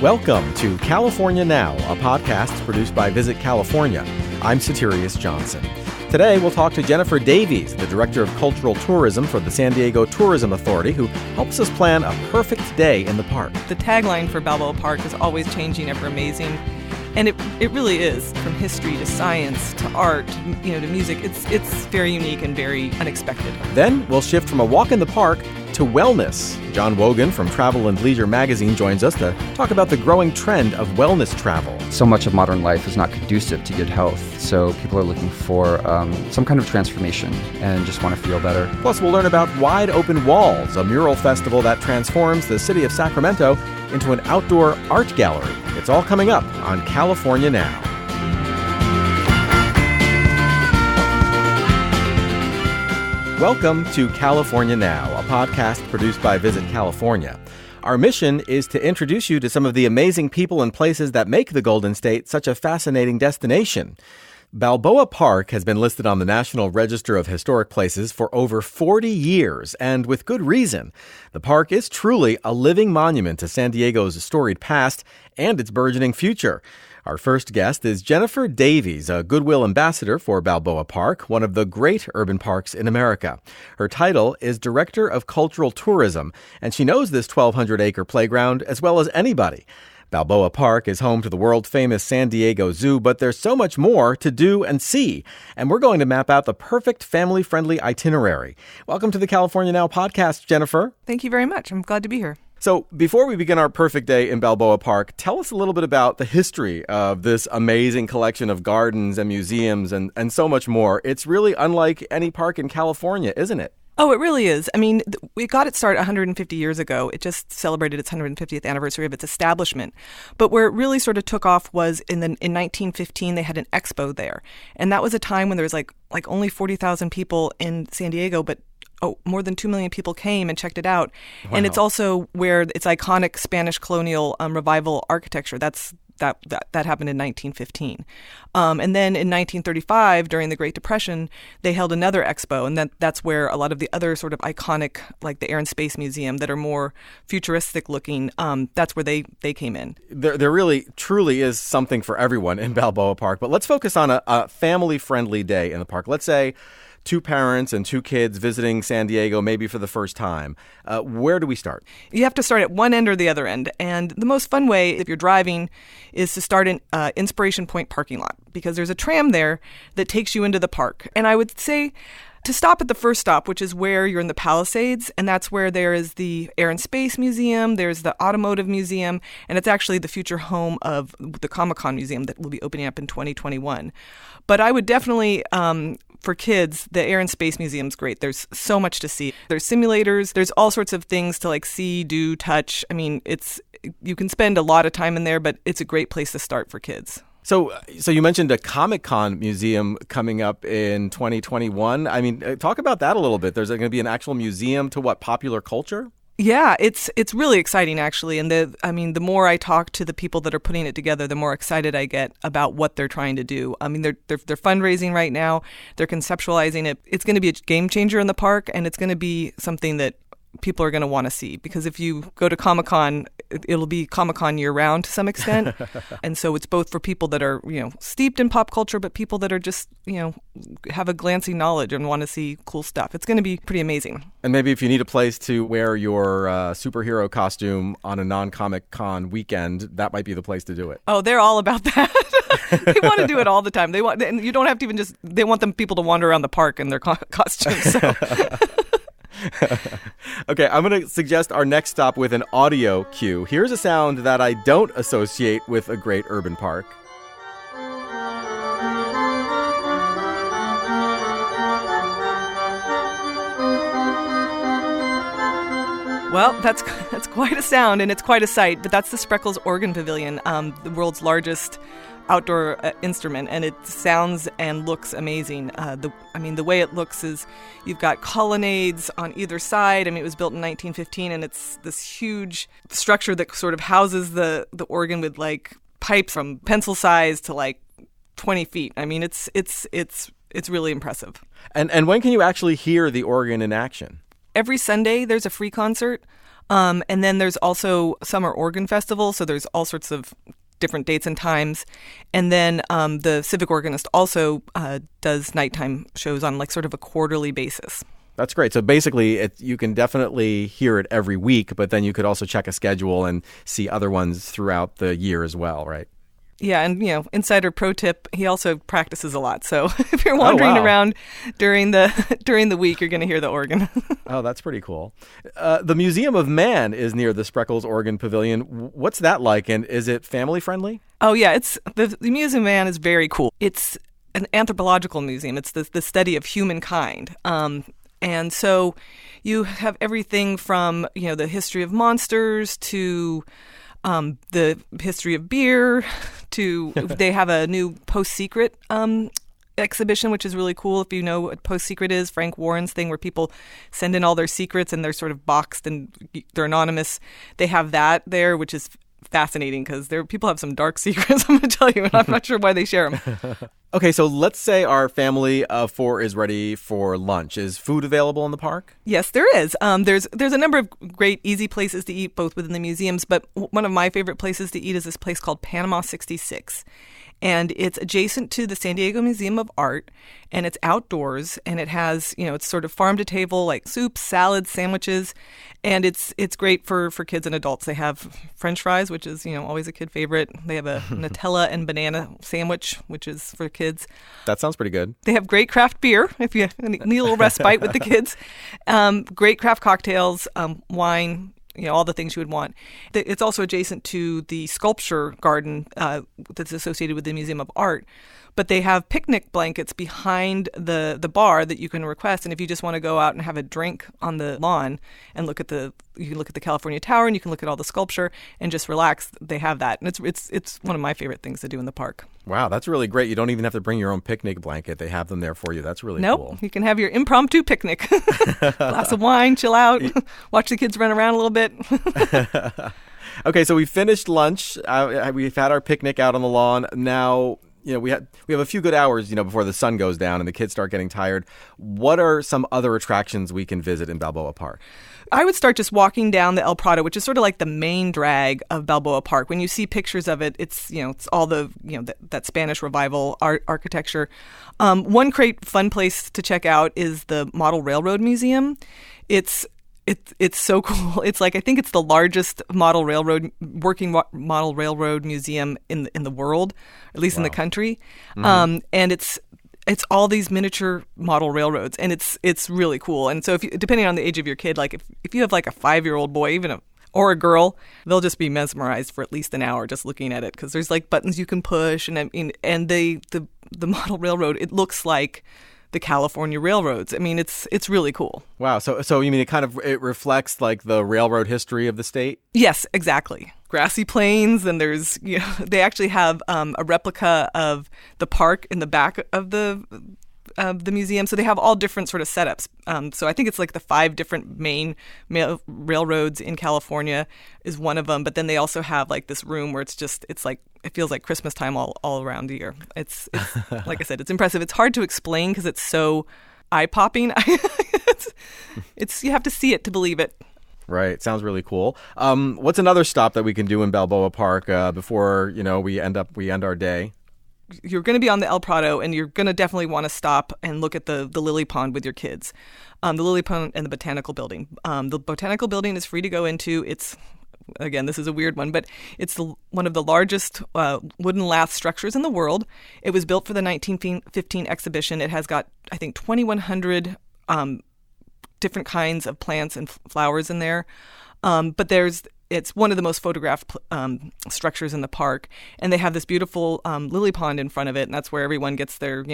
Welcome to California Now, a podcast produced by Visit California. I'm Soterios Johnson. Today, we'll talk to Jennifer Davies, the Director of Cultural Tourism for the San Diego Tourism Authority, who helps us plan a perfect day in the park. The tagline for Balboa Park is always changing, ever amazing. And it really is, from history to science to art, to music. It's very unique and very unexpected. Then we'll shift from a walk in the park to wellness. John Wogan from Travel and Leisure magazine joins us to talk about the growing trend of wellness travel. So much of modern life is not conducive to good health, so people are looking for some kind of transformation and just want to feel better. Plus, we'll learn about Wide Open Walls, a mural festival that transforms the city of Sacramento into an outdoor art gallery. It's all coming up on California Now. Welcome to California Now, a podcast produced by Visit California. Our mission is to introduce you to some of the amazing people and places that make the Golden State such a fascinating destination. Balboa Park has been listed on the National Register of Historic Places for over 40 years, and with good reason. The park is truly a living monument to San Diego's storied past and its burgeoning future. Our first guest is Jennifer Davies, a Goodwill Ambassador for Balboa Park, one of the great urban parks in America. Her title is Director of Cultural Tourism, and she knows this 1,200-acre playground as well as anybody. Balboa Park is home to the world-famous San Diego Zoo, but there's so much more to do and see, and we're going to map out the perfect family-friendly itinerary. Welcome to the California Now podcast, Jennifer. Thank you very much. I'm glad to be here. So before we begin our perfect day in Balboa Park, tell us a little bit about the history of this amazing collection of gardens and museums and so much more. It's really unlike any park in California, isn't it? Oh, it really is. I mean, we got it started 150 years ago. It just celebrated its 150th anniversary of its establishment. But where it really sort of took off was in 1915, they had an expo there. And that was a time when there was like only 40,000 people in San Diego, but more than 2 million people came and checked it out. Wow. And it's also where its iconic Spanish colonial revival architecture, that happened in 1915. And then in 1935, during the Great Depression, they held another expo, and that's where a lot of the other sort of iconic, like the Air and Space Museum, that are more futuristic looking, that's where they came in. There really, truly is something for everyone in Balboa Park. But let's focus on a family-friendly day in the park. Let's say 2 parents and 2 kids visiting San Diego, maybe for the first time. Where do we start? You have to start at one end or the other end. And the most fun way, if you're driving, is to start in Inspiration Point parking lot, because there's a tram there that takes you into the park. And I would say to stop at the first stop, which is where you're in the Palisades, and that's where there is the Air and Space Museum, there's the Automotive Museum, and it's actually the future home of the Comic-Con Museum that will be opening up in 2021. But I would definitely, for kids, the Air and Space Museum's great. There's so much to see. There's simulators. There's all sorts of things to see, do, touch. I mean, you can spend a lot of time in there, but it's a great place to start for kids. So you mentioned a Comic-Con museum coming up in 2021. I mean, talk about that a little bit. There's going to be an actual museum to popular culture? Yeah, it's really exciting, actually. And the more I talk to the people that are putting it together, the more excited I get about what they're trying to do. I mean, they're fundraising right now. They're conceptualizing it. It's going to be a game changer in the park, and it's going to be something that people are going to want to see, because if you go to Comic-Con, it'll be Comic-Con year-round to some extent. And so it's both for people that are, steeped in pop culture, but people that are just, have a glancing knowledge and want to see cool stuff. It's going to be pretty amazing. And maybe if you need a place to wear your superhero costume on a non-Comic-Con weekend, that might be the place to do it. Oh, they're all about that. They want to do it all the time. And you don't have to even they want people to wander around the park in their costumes. So. Okay, I'm going to suggest our next stop with an audio cue. Here's a sound that I don't associate with a great urban park. Well, that's quite a sound, and it's quite a sight, but that's the Spreckles Organ Pavilion, the world's largest outdoor instrument, and it sounds and looks amazing. The way it looks is you've got colonnades on either side. I mean, it was built in 1915, and it's this huge structure that sort of houses the organ with pipes from pencil size to 20 feet. I mean, it's really impressive. And when can you actually hear the organ in action? Every Sunday there's a free concert. And then there's also Summer Organ Festival, so there's all sorts of different dates and times. And then the civic organist also does nighttime shows on like sort of a quarterly basis. That's great. So basically, you can definitely hear it every week, but then you could also check a schedule and see other ones throughout the year as well, right? Yeah, and insider pro tip, he also practices a lot. So if you're wandering around during the week, you're going to hear the organ. Oh, that's pretty cool. The Museum of Man is near the Spreckles Organ Pavilion. What's that like, and is it family friendly? Oh yeah, the Museum of Man is very cool. It's an anthropological museum. It's the study of humankind. And so you have everything from the history of monsters to the history of beer to they have a new Post-Secret exhibition, which is really cool. If you know what Post-Secret is, Frank Warren's thing where people send in all their secrets and they're sort of boxed and they're anonymous. They have that there, which is fascinating because people have some dark secrets, I'm going to tell you, and I'm not sure why they share them. Okay, so let's say our family of 4 is ready for lunch. Is food available in the park? Yes, there is. There's a number of great, easy places to eat, both within the museums, but one of my favorite places to eat is this place called Panama 66. And it's adjacent to the San Diego Museum of Art, and it's outdoors, and it has, it's sort of farm to table, like soups, salads, sandwiches, and it's great for kids and adults. They have French fries, which is, always a kid favorite. They have a Nutella and banana sandwich, which is for kids. That sounds pretty good. They have great craft beer, if you need a little respite with the kids. Great craft cocktails, wine, all the things you would want. It's also adjacent to the sculpture garden that's associated with the Museum of Art. But they have picnic blankets behind the bar that you can request. And if you just want to go out and have a drink on the lawn and you can look at the California Tower and you can look at all the sculpture and just relax, they have that. And it's one of my favorite things to do in the park. Wow, that's really great. You don't even have to bring your own picnic blanket. They have them there for you. That's really cool. Nope, you can have your impromptu picnic. Glass of wine, chill out, watch the kids run around a little bit. Okay, so we finished lunch. We've had our picnic out on the lawn. Now, we have a few good hours, before the sun goes down and the kids start getting tired. What are some other attractions we can visit in Balboa Park? I would start just walking down the El Prado, which is sort of like the main drag of Balboa Park. When you see pictures of it, it's all the that Spanish Revival architecture. One great fun place to check out is the Model Railroad Museum. It's so cool. It's like, I think it's the largest working model railroad museum in the world, at least in the country. Mm-hmm. And it's all these miniature model railroads, and it's really cool. And so depending on the age of your kid, like if you have like a 5-year-old boy, or a girl, they'll just be mesmerized for at least an hour just looking at it, because there's like buttons you can push, and the model railroad, it looks like the California railroads. I mean, it's really cool. Wow. So you mean it reflects like the railroad history of the state? Yes, exactly. Grassy plains, and there's they actually have a replica of the park in the back of the museum. So they have all different sort of setups. So I think it's like the 5 different main railroads in California is one of them. But then they also have like this room where it's like, it feels like Christmas time all around the year. It's like I said, it's impressive. It's hard to explain because it's so eye-popping. You have to see it to believe it. Right. Sounds really cool. What's another stop that we can do in Balboa Park before we end our day? You're going to be on the El Prado, and you're going to definitely want to stop and look at the lily pond with your kids. The lily pond and the botanical building. The botanical building is free to go into. Again, this is a weird one, but it's one of the largest wooden lath structures in the world. It was built for the 1915 exhibition. It has got, I think, 2,100 different kinds of plants and flowers in there. But it's one of the most photographed structures in the park, and they have this beautiful lily pond in front of it, and that's where everyone gets their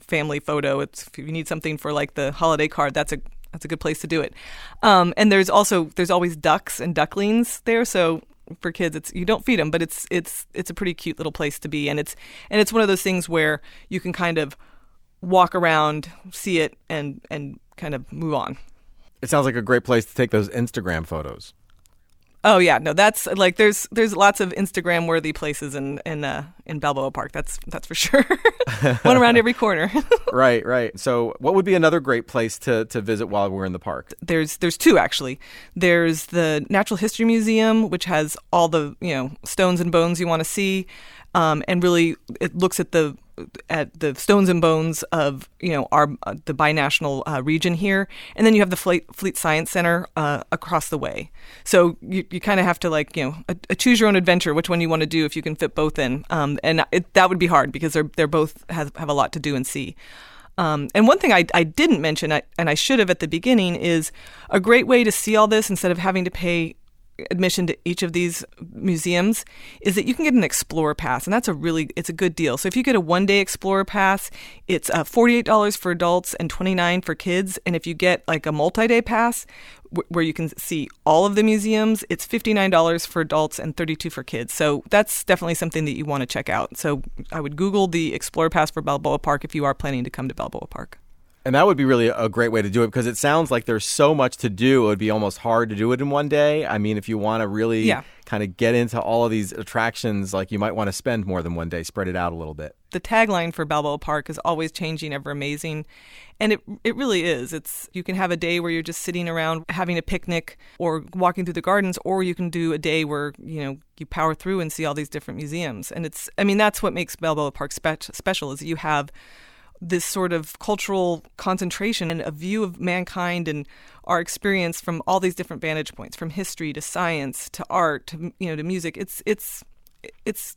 family photo. If you need something for like the holiday card, that's a good place to do it. And there's always ducks and ducklings there, so for kids, you don't feed them, but it's a pretty cute little place to be, and it's one of those things where you can kind of walk around, see it, and kind of move on. It sounds like a great place to take those Instagram photos. Oh yeah, no, that's like there's lots of Instagram worthy places in Balboa Park. That's for sure. One around every corner. Right. So, what would be another great place to visit while we're in the park? There's two actually. There's the Natural History Museum, which has all the stones and bones you want to see, and really it looks at the stones and bones of our the binational region here, and then you have the Fleet Science Center across the way. So you kind of have to a choose your own adventure, which one you want to do if you can fit both in, and that would be hard because they're both have a lot to do and see. And one thing I didn't mention, and I should have at the beginning, is a great way to see all this instead of having to pay admission to each of these museums is that you can get an Explorer Pass, and it's a good deal. So if you get a one-day Explorer Pass, it's $48 for adults and $29 for kids. And if you get like a multi-day pass where you can see all of the museums, it's $59 for adults and $32 for kids. So that's definitely something that you want to check out. So I would Google the Explorer Pass for Balboa Park if you are planning to come to Balboa Park. And that would be really a great way to do it because it sounds like there's so much to do. It would be almost hard to do it in one day. I mean, if you want to really kind of get into all of these attractions, like you might want to spend more than one day, spread it out a little bit. The tagline for Balboa Park is always changing, ever amazing. And it really is. You can have a day where you're just sitting around having a picnic or walking through the gardens, or you can do a day where, you power through and see all these different museums. And that's what makes Balboa Park special is that you have this sort of cultural concentration and a view of mankind and our experience from all these different vantage points, from history to science to art to to music. It's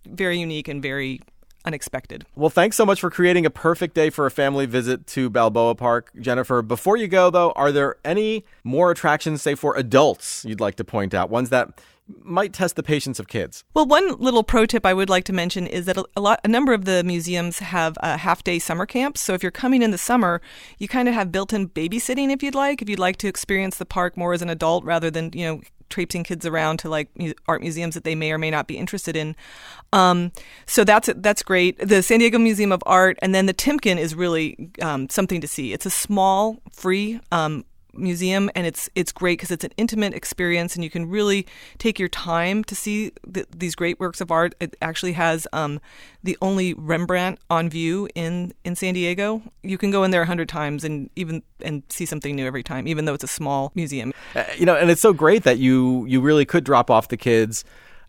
very unique and very unexpected. Well, thanks so much for creating a perfect day for a family visit to Balboa Park, Jennifer. Before you go, though, are there any more attractions, say, for adults you'd like to point out, ones that might test the patience of kids? Well, one little pro tip I would like to mention is that a number of the museums have half-day summer camps. So if you're coming in the summer, you kind of have built-in babysitting if you'd like to experience the park more as an adult rather than, traipsing kids around to art museums that they may or may not be interested in. So that's great. The San Diego Museum of Art and then the Timken is really something to see. It's a small, free museum, and it's great because it's an intimate experience, and you can really take your time to see these great works of art. It actually has the only Rembrandt on view in San Diego. You can go in there 100 times and see something new every time, even though it's a small museum. And it's so great that you really could drop off the kids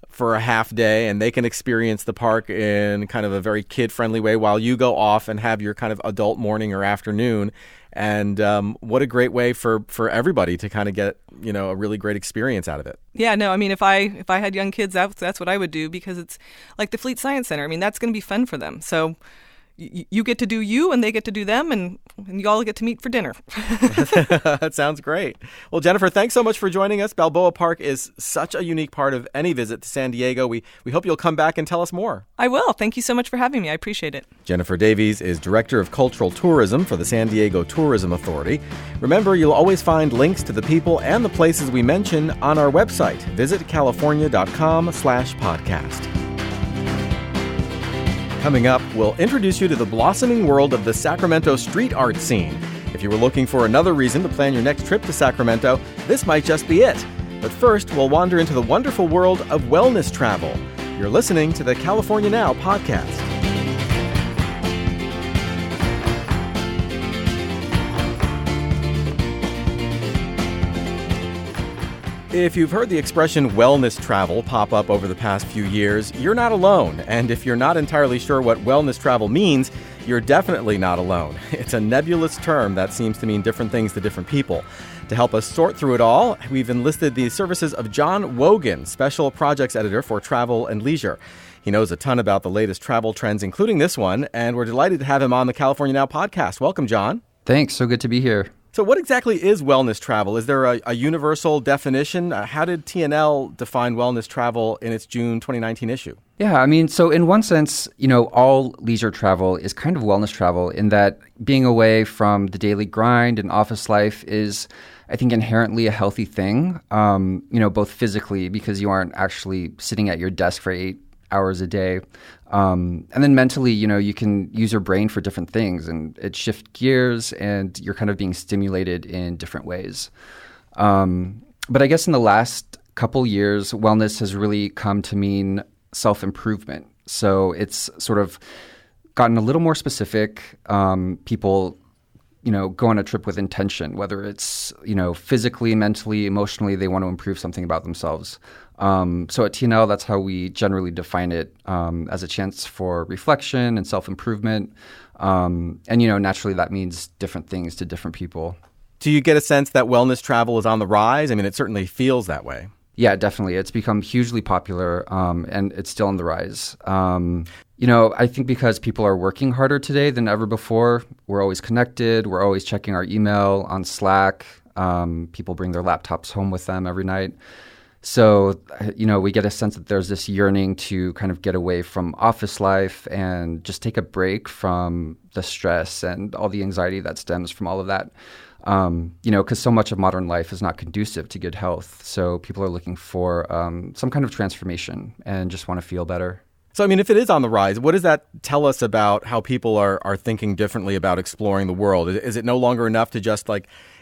for a half day and they can experience the park in kind of a very kid-friendly way while you go off and have your kind of adult morning or afternoon. And what a great way for everybody to kind of get, a really great experience out of it. Yeah, no, I mean, if I had young kids, that's what I would do because it's like the Fleet Science Center. I mean, that's going to be fun for them. So you get to do you and they get to do them and you all get to meet for dinner. That sounds great. Well, Jennifer, thanks so much for joining us. Balboa Park is such a unique part of any visit to San Diego. We hope you'll come back and tell us more. I will. Thank you so much for having me. I appreciate it. Jennifer Davies is Director of Cultural Tourism for the San Diego Tourism Authority. Remember, you'll always find links to the people and the places we mention on our website, visitcalifornia.com/podcast. Coming up, we'll introduce you to the blossoming world of the Sacramento street art scene. If you were looking for another reason to plan your next trip to Sacramento, this might just be it. But first, we'll wander into the wonderful world of wellness travel. You're listening to the California Now podcast. If you've heard the expression wellness travel pop up over the past few years, you're not alone. And if you're not entirely sure what wellness travel means, you're definitely not alone. It's a nebulous term that seems to mean different things to different people. To help us sort through it all, we've enlisted the services of John Wogan, Special Projects Editor for Travel and Leisure. He knows a ton about the latest travel trends, including this one, and we're delighted to have him on the California Now podcast. Welcome, John. Thanks. So good to be here. So what exactly is wellness travel? Is there a universal definition? How did TNL define wellness travel in its June 2019 issue? Yeah, I mean, so in one sense, all leisure travel is kind of wellness travel in that being away from the daily grind and office life is, I think, inherently a healthy thing, both physically because you aren't actually sitting at your desk for 8 hours a day. And then mentally, you can use your brain for different things and it shifts gears and you're kind of being stimulated in different ways. But I guess in the last couple years, wellness has really come to mean self-improvement. So it's sort of gotten a little more specific. People, go on a trip with intention, whether it's, physically, mentally, emotionally, they want to improve something about themselves. So at TNL, that's how we generally define it, as a chance for reflection and self-improvement. And, naturally that means different things to different people. Do you get a sense that wellness travel is on the rise? I mean, it certainly feels that way. Yeah, definitely. It's become hugely popular, and it's still on the rise. I think because people are working harder today than ever before, we're always connected. We're always checking our email on Slack. People bring their laptops home with them every night. So, we get a sense that there's this yearning to kind of get away from office life and just take a break from the stress and all the anxiety that stems from all of that. Because so much of modern life is not conducive to good health. So people are looking for some kind of transformation and just want to feel better. So, I mean, if it is on the rise, what does that tell us about how people are thinking differently about exploring the world? Is it no longer enough to just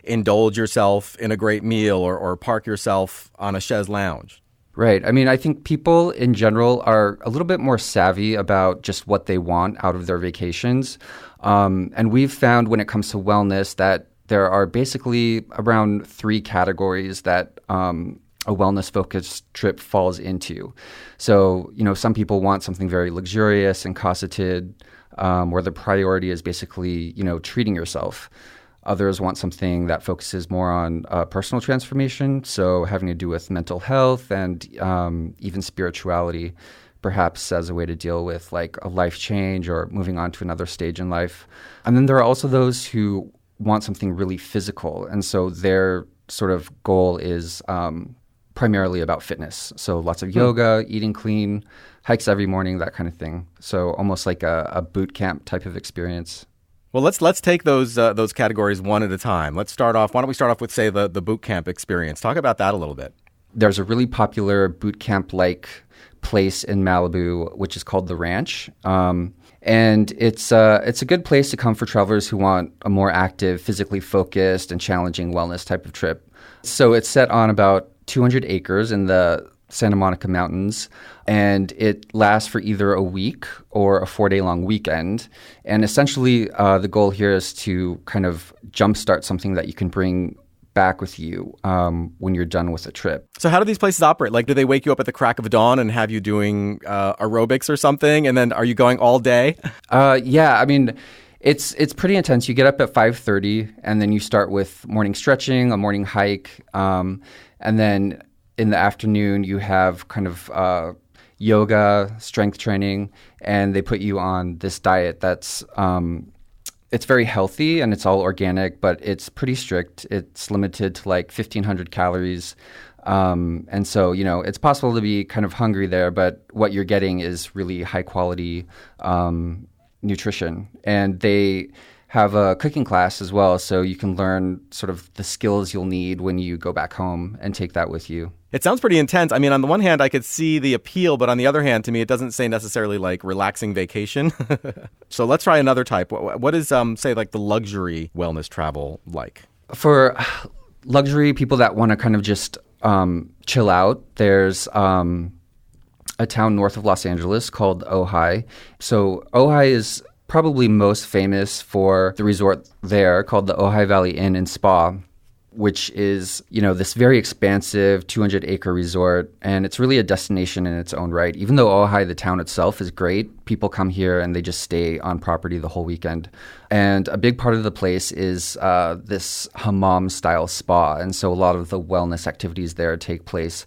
indulge yourself in a great meal or park yourself on a chaise lounge? Right. I mean, I think people in general are a little bit more savvy about just what they want out of their vacations. And we've found when it comes to wellness that there are basically around 3 categories that a wellness-focused trip falls into. So, some people want something very luxurious and cosseted, where the priority is basically, treating yourself. Others want something that focuses more on personal transformation, so having to do with mental health and even spirituality, perhaps as a way to deal with a life change or moving on to another stage in life. And then there are also those who want something really physical, and so their sort of goal is primarily about fitness. So lots of yoga, eating clean, hikes every morning, that kind of thing. So almost like a boot camp type of experience. Well, let's take those categories one at a time. Let's start off. Why don't we start off with, say, the boot camp experience? Talk about that a little bit. There's a really popular boot camp-like place in Malibu, which is called The Ranch. And it's a good place to come for travelers who want a more active, physically focused, and challenging wellness type of trip. So it's set on about 200 acres in the Santa Monica Mountains, and it lasts for either a week or a 4-day-long weekend. And essentially, the goal here is to kind of jumpstart something that you can bring back with you when you're done with a trip. So how do these places operate? Do they wake you up at the crack of dawn and have you doing aerobics or something? And then are you going all day? Yeah, I mean, it's pretty intense. You get up at 5:30 and then you start with morning stretching, a morning hike. And then in the afternoon, you have kind of yoga, strength training, and they put you on this diet that's it's very healthy and it's all organic, but it's pretty strict. It's limited to 1,500 calories. And so, it's possible to be kind of hungry there, but what you're getting is really high quality nutrition. And they have a cooking class as well, so you can learn sort of the skills you'll need when you go back home and take that with you. It sounds pretty intense. I mean, on the one hand, I could see the appeal, but on the other hand, to me, it doesn't say necessarily relaxing vacation. So let's try another type. What is, say, the luxury wellness travel like? For luxury people that want to kind of just chill out, there's a town north of Los Angeles called Ojai. So Ojai is probably most famous for the resort there called the Ojai Valley Inn and Spa, which is, this very expansive 200-acre resort. And it's really a destination in its own right. Even though Ojai, the town itself, is great, people come here and they just stay on property the whole weekend. And a big part of the place is this hammam-style spa. And so a lot of the wellness activities there take place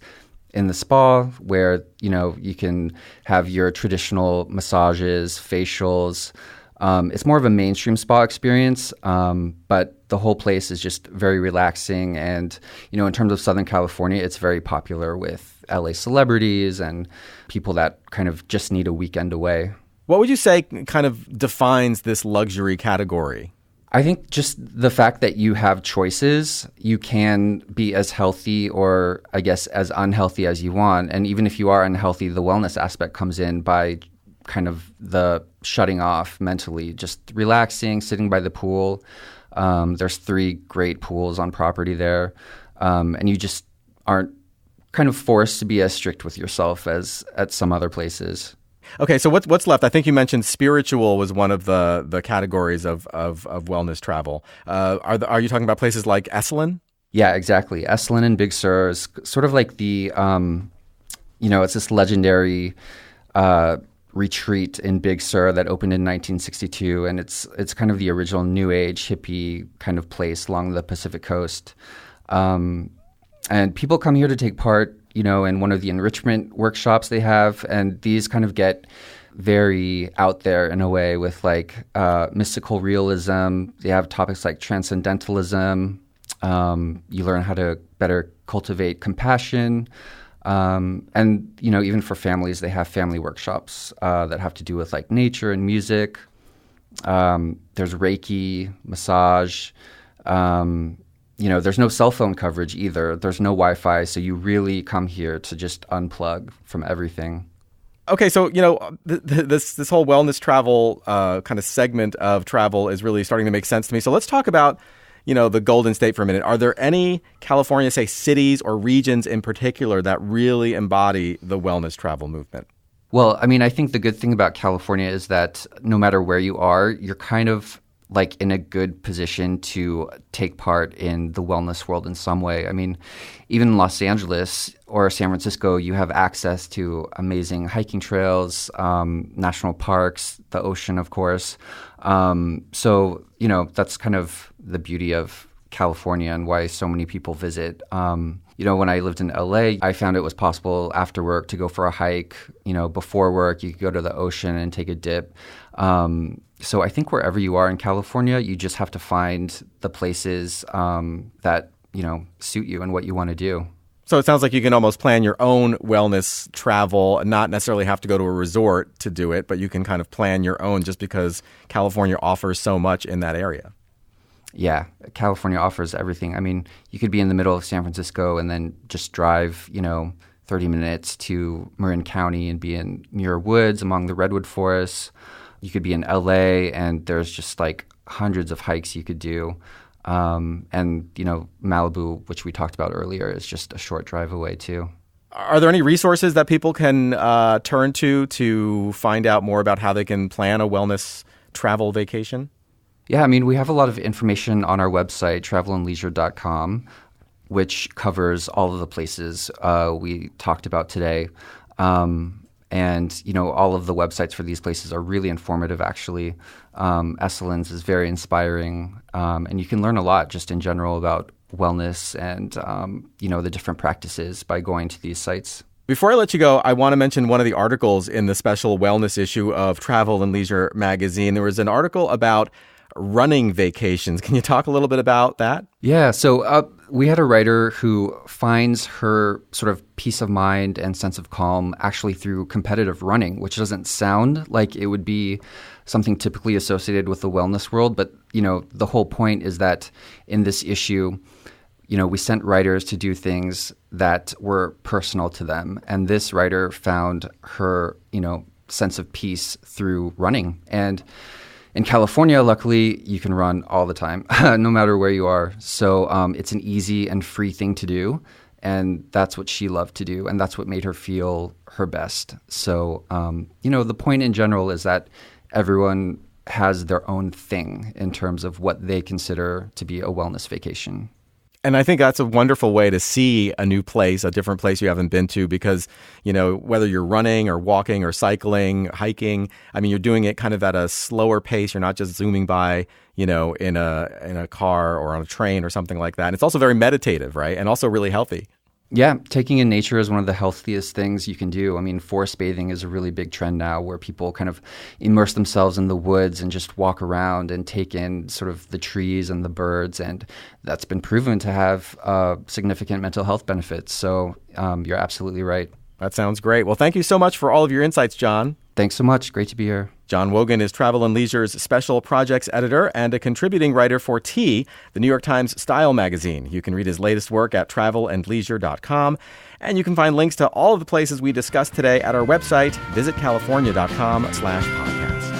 in the spa, where, you can have your traditional massages, facials. It's more of a mainstream spa experience, but the whole place is just very relaxing. And, in terms of Southern California, it's very popular with LA celebrities and people that kind of just need a weekend away. What would you say kind of defines this luxury category? I think just the fact that you have choices, you can be as healthy or, I guess, as unhealthy as you want. And even if you are unhealthy, the wellness aspect comes in by kind of the shutting off mentally, just relaxing, sitting by the pool. There's 3 great pools on property there. And you just aren't kind of forced to be as strict with yourself as at some other places. Okay, so what's left? I think you mentioned spiritual was one of the categories of wellness travel. Are you talking about places like Esalen? Yeah, exactly. Esalen and Big Sur is sort of like the, it's this legendary retreat in Big Sur that opened in 1962, and it's kind of the original New Age hippie kind of place along the Pacific coast. And people come here to take part, in one of the enrichment workshops they have, and these kind of get very out there in a way with like mystical realism. They have topics like transcendentalism. You learn how to better cultivate compassion. And, even for families, they have family workshops that have to do with like nature and music. There's Reiki, massage. There's no cell phone coverage either. There's no Wi-Fi. So you really come here to just unplug from everything. Okay, so, this whole wellness travel kind of segment of travel is really starting to make sense to me. So let's talk about the Golden State for a minute. Are there any California, say, cities or regions in particular that really embody the wellness travel movement? Well, I think the good thing about California is that no matter where you are, you're kind of like in a good position to take part in the wellness world in some way. Even in Los Angeles or San Francisco, you have access to amazing hiking trails, national parks, the ocean, of course. So, that's kind of the beauty of California and why so many people visit. When I lived in LA, I found it was possible after work to go for a hike. Before work, you could go to the ocean and take a dip. So I think wherever you are in California, you just have to find the places that, suit you and what you want to do. So it sounds like you can almost plan your own wellness travel and not necessarily have to go to a resort to do it, but you can kind of plan your own just because California offers so much in that area. Yeah, California offers everything. You could be in the middle of San Francisco and then just drive, 30 minutes to Marin County and be in Muir Woods among the redwood forests. You could be in LA and there's just like hundreds of hikes you could do. And, Malibu, which we talked about earlier, is just a short drive away too. Are there any resources that people can turn to find out more about how they can plan a wellness travel vacation? Yeah, we have a lot of information on our website, travelandleisure.com, which covers all of the places we talked about today. And, all of the websites for these places are really informative, actually. Esalen's is very inspiring. And you can learn a lot just in general about wellness and, the different practices by going to these sites. Before I let you go, I want to mention one of the articles in the special wellness issue of Travel and Leisure magazine. There was an article about running vacations. Can you talk a little bit about that? Yeah. So we had a writer who finds her sort of peace of mind and sense of calm actually through competitive running, which doesn't sound like it would be something typically associated with the wellness world. But, the whole point is that in this issue, we sent writers to do things that were personal to them. And this writer found her, sense of peace through running. And in California, luckily, you can run all the time, no matter where you are. So it's an easy and free thing to do. And that's what she loved to do. And that's what made her feel her best. So, the point in general is that everyone has their own thing in terms of what they consider to be a wellness vacation. And I think that's a wonderful way to see a new place, a different place you haven't been to, because, whether you're running or walking or cycling, hiking, you're doing it kind of at a slower pace. You're not just zooming by, in a car or on a train or something like that. And it's also very meditative, right? And also really healthy. Yeah, taking in nature is one of the healthiest things you can do. Forest bathing is a really big trend now where people kind of immerse themselves in the woods and just walk around and take in sort of the trees and the birds. And that's been proven to have significant mental health benefits. So you're absolutely right. That sounds great. Well, thank you so much for all of your insights, John. Thanks so much. Great to be here. John Wogan is Travel and Leisure's special projects editor and a contributing writer for T, the New York Times style magazine. You can read his latest work at travelandleisure.com. And you can find links to all of the places we discussed today at our website, visitcalifornia.com/podcast.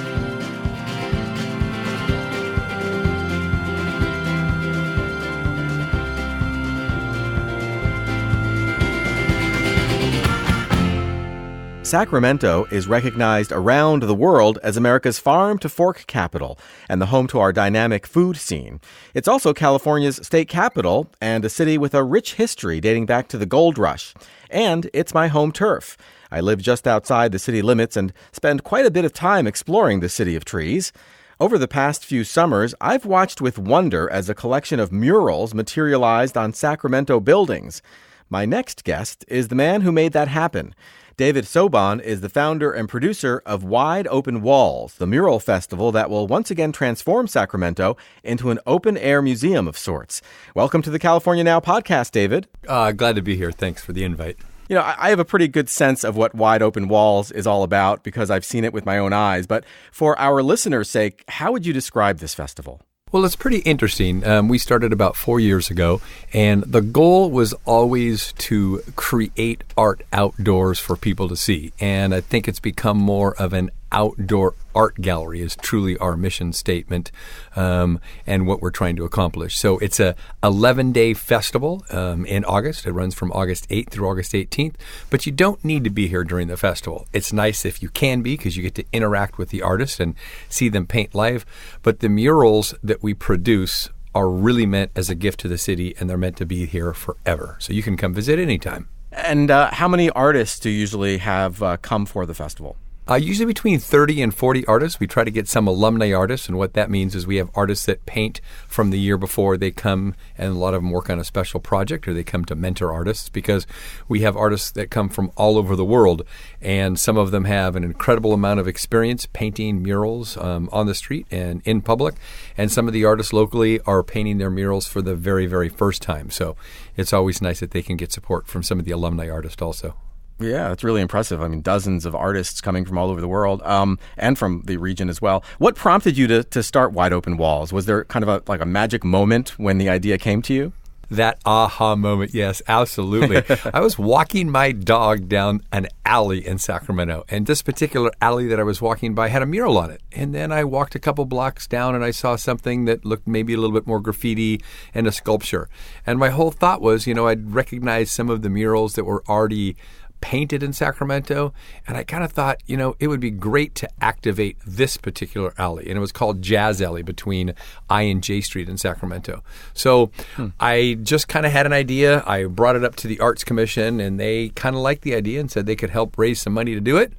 Sacramento is recognized around the world as America's farm-to-fork capital and the home to our dynamic food scene. It's also California's state capital and a city with a rich history dating back to the gold rush. And it's my home turf. I live just outside the city limits and spend quite a bit of time exploring the city of trees. Over the past few summers, I've watched with wonder as a collection of murals materialized on Sacramento buildings. My next guest is the man who made that happen. David Sobon is the founder and producer of Wide Open Walls, the mural festival that will once again transform Sacramento into an open-air museum of sorts. Welcome to the California Now podcast, David. Glad to be here. Thanks for the invite. You know, I have a pretty good sense of what Wide Open Walls is all about because I've seen it with my own eyes. But for our listeners' sake, how would you describe this festival? Well, it's pretty interesting. We started about 4 years ago, and the goal was always to create art outdoors for people to see. And I think it's become more of an outdoor art gallery is truly our mission statement and what we're trying to accomplish. So it's a 11-day festival in August. It runs from August 8th through August 18th. But you don't need to be here during the festival. It's nice if you can be because you get to interact with the artists and see them paint live. But the murals that we produce are really meant as a gift to the city, and they're meant to be here forever. So you can come visit anytime. And how many artists do you usually have come for the festival? Usually between 30 and 40 artists. We try to get some alumni artists, and what that means is we have artists that paint from the year before they come, and a lot of them work on a special project, or they come to mentor artists, because we have artists that come from all over the world, and some of them have an incredible amount of experience painting murals on the street and in public, and some of the artists locally are painting their murals for the very, very first time. So it's always nice that they can get support from some of the alumni artists also. Yeah, that's really impressive. I mean, dozens of artists coming from all over the world and from the region as well. What prompted you to start Wide Open Walls? Was there kind of a magic moment when the idea came to you? That aha moment, yes, absolutely. I was walking my dog down an alley in Sacramento, and this particular alley that I was walking by had a mural on it. And then I walked a couple blocks down and I saw something that looked maybe a little bit more graffiti and a sculpture. And my whole thought was, I'd recognize some of the murals that were already painted in Sacramento, and I kind of thought, it would be great to activate this particular alley, and it was called Jazz Alley between I and J Street in Sacramento. So I just kind of had an idea. I brought it up to the Arts Commission, and they kind of liked the idea and said they could help raise some money to do it.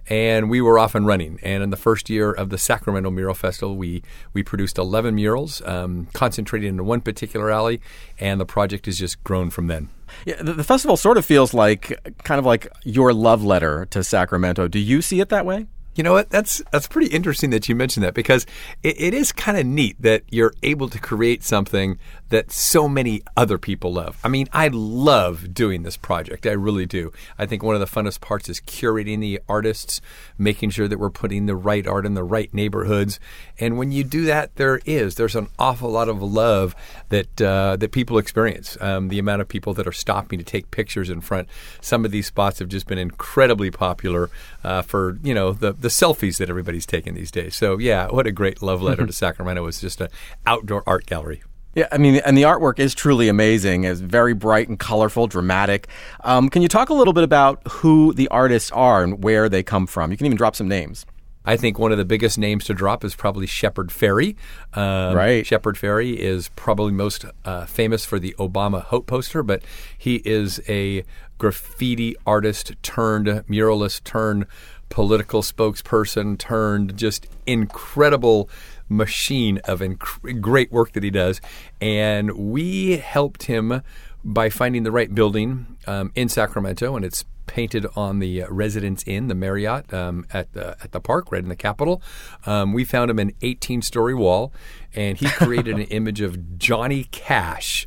And we were off and running. And in the first year of the Sacramento Mural Festival, we produced 11 murals, concentrated in one particular alley, and the project has just grown from then. Yeah, the festival sort of feels like your love letter to Sacramento. Do you see it that way? You know what? That's pretty interesting that you mentioned that, because it is kind of neat that you're able to create something that so many other people love. I mean, I love doing this project. I really do. I think one of the funnest parts is curating the artists, making sure that we're putting the right art in the right neighborhoods. And when you do that, there's an awful lot of love that people experience. The amount of people that are stopping to take pictures in front. Some of these spots have just been incredibly popular for, the selfies that everybody's taking these days. So, yeah, what a great love letter to Sacramento. It's just an outdoor art gallery. Yeah, I mean, and the artwork is truly amazing. It's very bright and colorful, dramatic. Can you talk a little bit about who the artists are and where they come from? You can even drop some names. I think one of the biggest names to drop is probably Shepard Fairey. Right. Shepard Fairey is probably most famous for the Obama Hope poster, but he is a graffiti artist turned muralist turned political spokesperson turned just incredible machine of great work that he does. And we helped him by finding the right building in Sacramento, and it's painted on the Residence Inn, the Marriott at the park, right in the Capitol. We found him an 18-story wall, and he created an image of Johnny Cash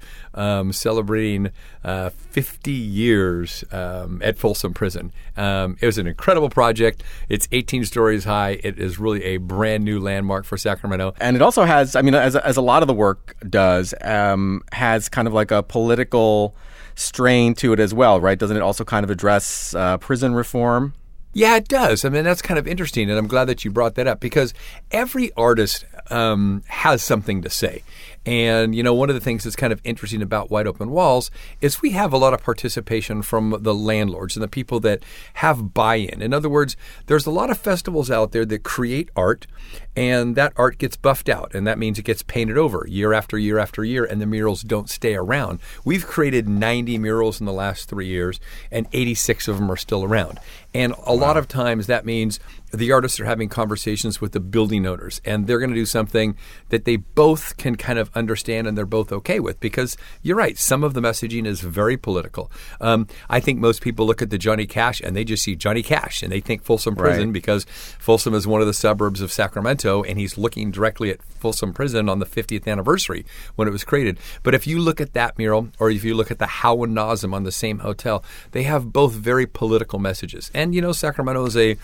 celebrating 50 years at Folsom Prison. It was an incredible project. It's 18 stories high. It is really a brand new landmark for Sacramento. And it also has, I mean, as a lot of the work does, has kind of like a political strain to it as well, right? Doesn't it also kind of address prison reform? Yeah, it does. I mean, that's kind of interesting, and I'm glad that you brought that up, because every artist has something to say. And, one of the things that's kind of interesting about Wide Open Walls is we have a lot of participation from the landlords and the people that have buy-in. In other words, there's a lot of festivals out there that create art, and that art gets buffed out, and that means it gets painted over year after year after year, and the murals don't stay around. We've created 90 murals in the last 3 years, and 86 of them are still around. And a lot of times that means the artists are having conversations with the building owners, and they're going to do something that they both can kind of understand and they're both okay with, because you're right, some of the messaging is very political. I think most people look at the Johnny Cash and they just see Johnny Cash and they think Folsom Prison, because Folsom is one of the suburbs of Sacramento, and he's looking directly at Folsom Prison on the 50th anniversary when it was created. But if you look at that mural, or if you look at the How and Nazem on the same hotel, they have both very political messages. And, Sacramento is a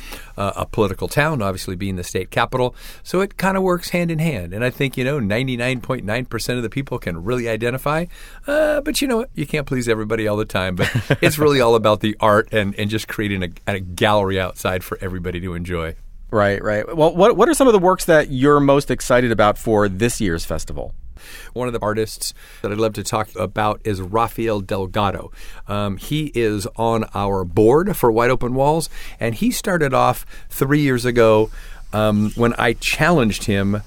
political town, obviously being the state capital, so it kind of works hand in hand. And I think, 99.9% of the people can really identify. But you know what? You can't please everybody all the time. But it's really all about the art and just creating a gallery outside for everybody to enjoy. Right. Well, what are some of the works that you're most excited about for this year's festival? One of the artists that I'd love to talk about is Rafael Delgado. He is on our board for Wide Open Walls, and he started off 3 years ago when I challenged him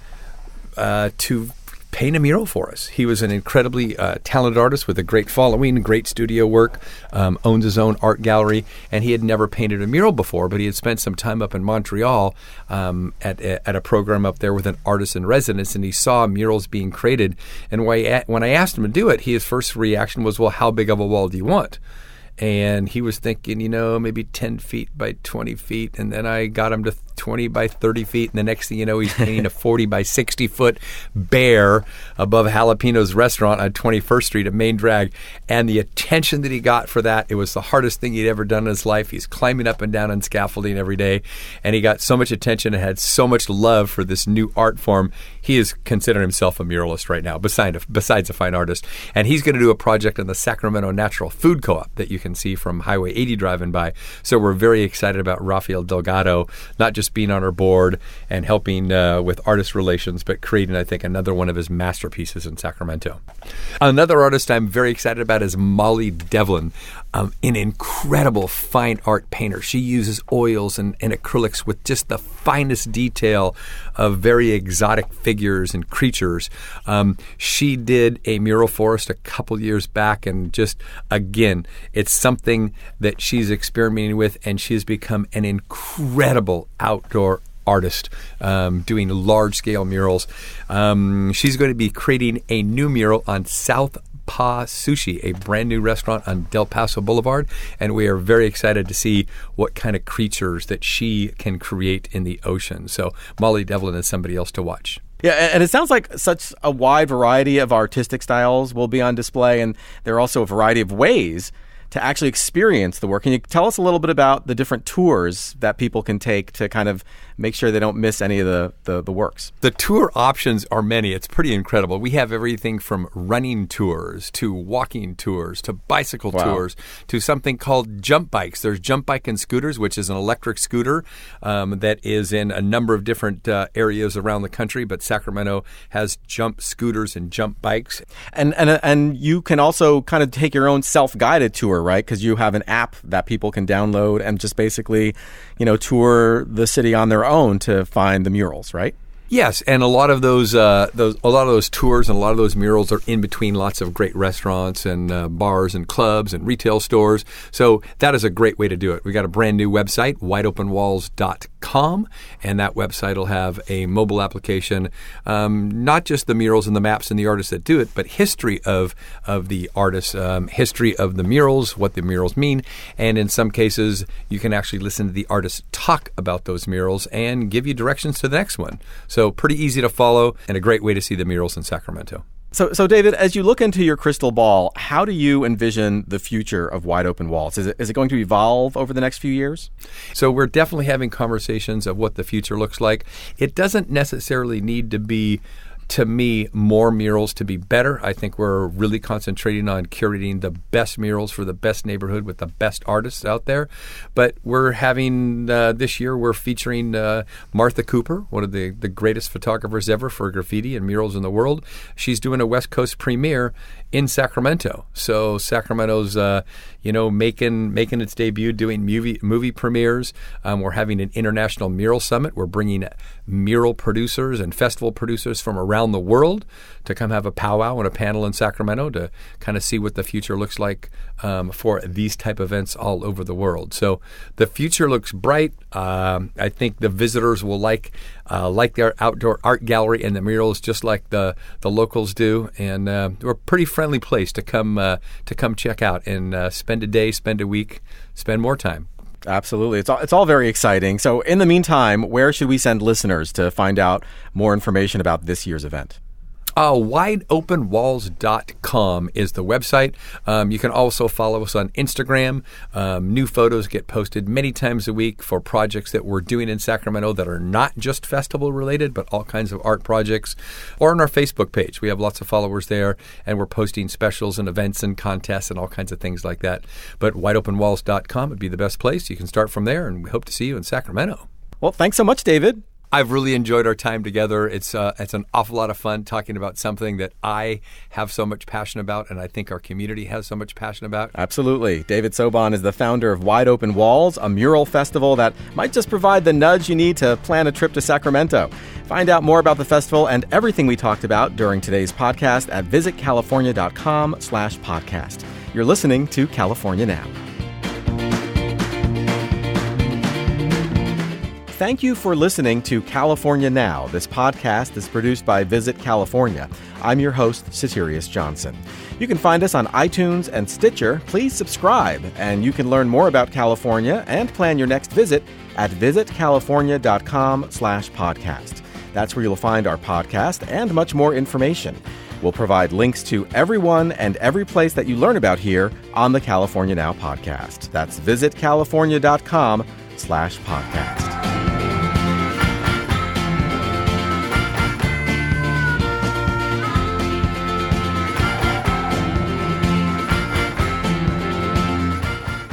to paint a mural for us. He was an incredibly talented artist with a great following, great studio work, owns his own art gallery, and he had never painted a mural before, but he had spent some time up in Montreal at a program up there with an artist in residence, and he saw murals being created. And when I asked him to do it, his first reaction was, well, how big of a wall do you want? And he was thinking, maybe 10 feet by 20 feet. And then I got him to 20 by 30 feet. And the next thing you know, he's painting a 40 by 60 foot bear above Jalapeno's restaurant on 21st Street at Main Drag. And the attention that he got for that, it was the hardest thing he'd ever done in his life. He's climbing up and down on scaffolding every day. And he got so much attention and had so much love for this new art form. He is considering himself a muralist right now, besides a fine artist. And he's going to do a project on the Sacramento Natural Food Co-op that you can see from Highway 80 driving by. So we're very excited about Rafael Delgado, not just being on our board and helping with artist relations, but creating, I think, another one of his masterpieces in Sacramento. Another artist I'm very excited about is Molly Devlin, an incredible fine art painter. She uses oils and acrylics with just the finest detail of very exotic figures and creatures. She did a mural for us a couple years back, and just, again, it's something that she's experimenting with, and she's become an incredible outdoor artist doing large-scale murals. She's going to be creating a new mural on South Pa Sushi, a brand new restaurant on Del Paso Boulevard, and we are very excited to see what kind of creatures that she can create in the ocean. So Molly Devlin is somebody else to watch. Yeah, and it sounds like such a wide variety of artistic styles will be on display, and there are also a variety of ways to actually experience the work. Can you tell us a little bit about the different tours that people can take to kind of make sure they don't miss any of the works? The tour options are many. It's pretty incredible. We have everything from running tours to walking tours to bicycle tours to something called jump bikes. There's jump bike and scooters, which is an electric scooter that is in a number of different areas around the country, but Sacramento has jump scooters and jump bikes. And you can also kind of take your own self-guided tour, right? Because you have an app that people can download and just basically, tour the city on their own to find the murals, right? Yes, and a lot of those tours and a lot of those murals are in between lots of great restaurants and bars and clubs and retail stores. So that is a great way to do it. We got a brand new website, wideopenwalls.com, and that website will have a mobile application, not just the murals and the maps and the artists that do it, but history of the artists, history of the murals, what the murals mean, and in some cases you can actually listen to the artists talk about those murals and give you directions to the next one. So pretty easy to follow and a great way to see the murals in Sacramento. So David, as you look into your crystal ball, how do you envision the future of Wide Open Walls? Is it going to evolve over the next few years? So we're definitely having conversations of what the future looks like. It doesn't necessarily need to be to me, more murals to be better. I think we're really concentrating on curating the best murals for the best neighborhood with the best artists out there. But we're having, this year, we're featuring Martha Cooper, one of the greatest photographers ever for graffiti and murals in the world. She's doing a West Coast premiere in Sacramento. So Sacramento's, making its debut, doing movie premieres. We're having an international mural summit. We're bringing mural producers and festival producers from around the world to come have a powwow and a panel in Sacramento to kind of see what the future looks like for these type of events all over the world. So the future looks bright. I think the visitors will like their outdoor art gallery and the murals just like the locals do. And we're a pretty friendly place to come check out and spend a day, spend a week, spend more time. Absolutely. It's all very exciting. So in the meantime, where should we send listeners to find out more information about this year's event? WideOpenWalls.com is the website. You can also follow us on Instagram. New photos get posted many times a week for projects that we're doing in Sacramento that are not just festival related, but all kinds of art projects. Or on our Facebook page. We have lots of followers there, and we're posting specials and events and contests and all kinds of things like that. But WideOpenWalls.com would be the best place. You can start from there, and we hope to see you in Sacramento. Well, thanks so much, David. I've really enjoyed our time together. It's an awful lot of fun talking about something that I have so much passion about, and I think our community has so much passion about. Absolutely. David Sobon is the founder of Wide Open Walls, a mural festival that might just provide the nudge you need to plan a trip to Sacramento. Find out more about the festival and everything we talked about during today's podcast at visitcalifornia.com/podcast. You're listening to California Now. Thank you for listening to California Now. This podcast is produced by Visit California. I'm your host, Soterios Johnson. You can find us on iTunes and Stitcher. Please subscribe, and you can learn more about California and plan your next visit at visitcalifornia.com/podcast. That's where you'll find our podcast and much more information. We'll provide links to everyone and every place that you learn about here on the California Now podcast. That's visitcalifornia.com/podcast.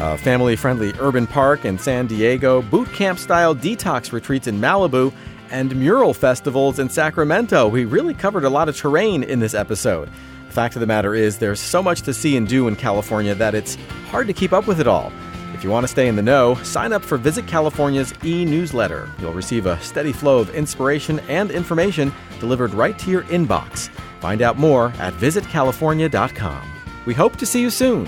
A family-friendly urban park in San Diego, boot camp-style detox retreats in Malibu, and mural festivals in Sacramento. We really covered a lot of terrain in this episode. The fact of the matter is there's so much to see and do in California that it's hard to keep up with it all. If you want to stay in the know, sign up for Visit California's e-newsletter. You'll receive a steady flow of inspiration and information delivered right to your inbox. Find out more at visitcalifornia.com. We hope to see you soon.